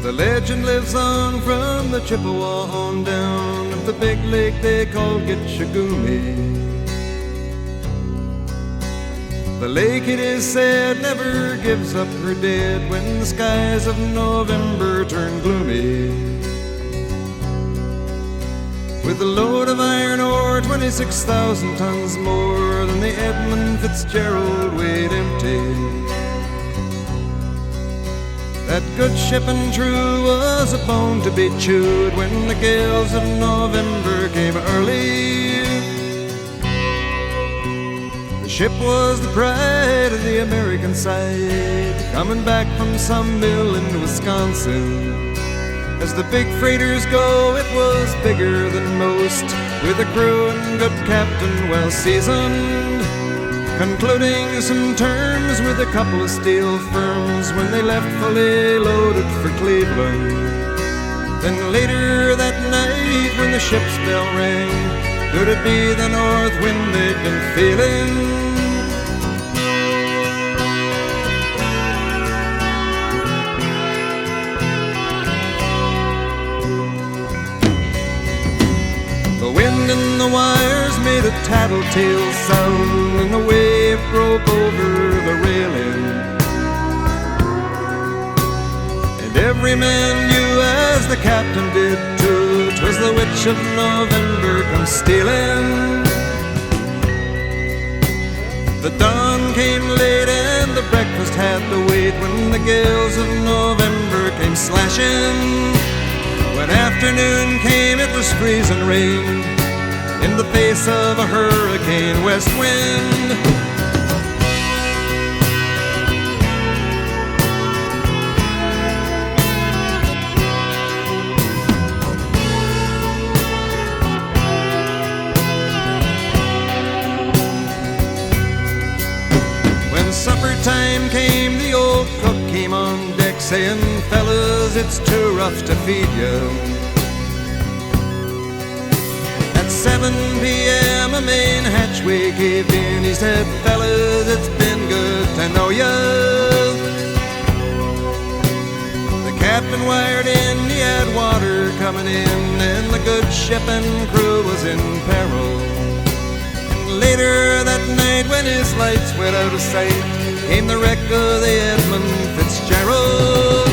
The legend lives on from the Chippewa on down of the big lake they call Gitchagumi. The lake, it is said, never gives up her dead when the skies of November turn gloomy. With a load of iron ore, 26,000 tons more than the Edmund Fitzgerald weighed empty. That good ship and true was a bone to be chewed when the gales of November came early. The ship was the pride of the American side, coming back from some mill in Wisconsin. As the big freighters go, it was bigger than most, with a crew and good captain well seasoned, concluding some terms with a couple of steel firms when they left fully loaded for Cleveland. Then later that night when the ship's bell rang, could it be the north wind they'd been feeling? The wind in the wires made a tattletale sound, and the wave broke over the railing. And every man knew, as the captain did too, 'twas the witch of November come stealing. The dawn came late and the breakfast had to wait when the gales of November came slashing. When afternoon came, it was freezing rain in the face of a hurricane west wind. When supper time came, the old cook came on deck saying, "Fellas, it's too rough to feed you." At 7 p.m. a main hatchway caved in. He said, "Fellas, it's been good to know ya." The captain wired in, he had water coming in, and the good ship and crew was in peril. And later that night when his lights went out of sight, came the wreck of the Edmund Fitzgerald.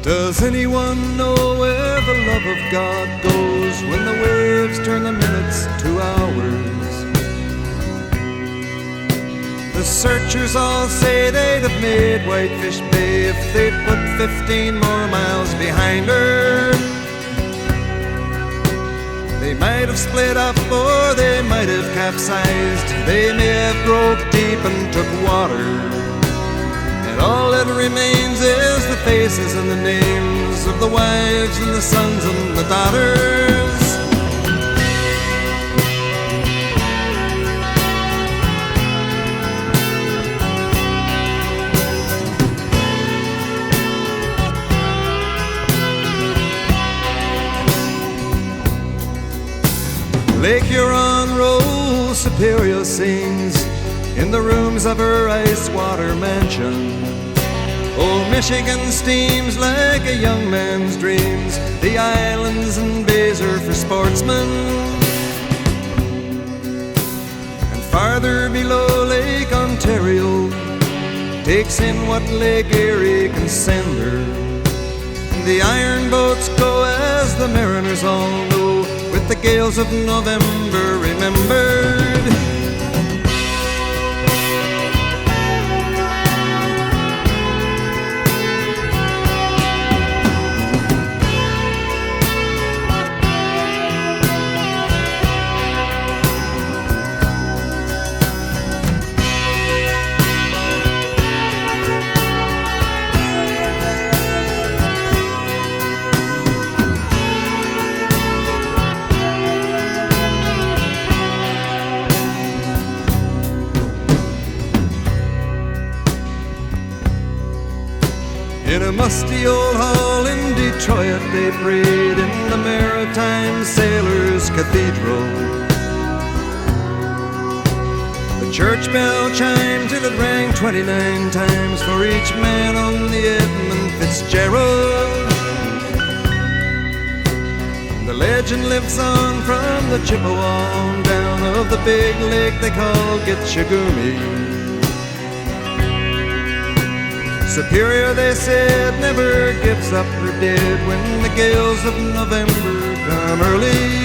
Does anyone know where the love of God goes when the waves turn the minutes to hours? The searchers all say they'd have made Whitefish Bay if they'd put 15 more miles behind her. They might have split up or they might have capsized. They may have broke deep and took water. And all that remains is the faces and the names of the wives and the sons and the daughters. Lake Huron rolls, Superior sings in the rooms of her ice water mansion. Old Michigan steams like a young man's dreams. The islands and bays are for sportsmen. And farther below, Lake Ontario takes in what Lake Erie can send her. And the iron boats go, as the mariners all know, with the gales of November remembered. a musty old hall in Detroit they prayed in the Maritime Sailors Cathedral. The church bell chimed till it rang 29 times for each man on the Edmund Fitzgerald. The legend lives on from the Chippewa on down of the big lake they call Gitchagumi. Superior, they said, never gives up her dead when the gales of November come early.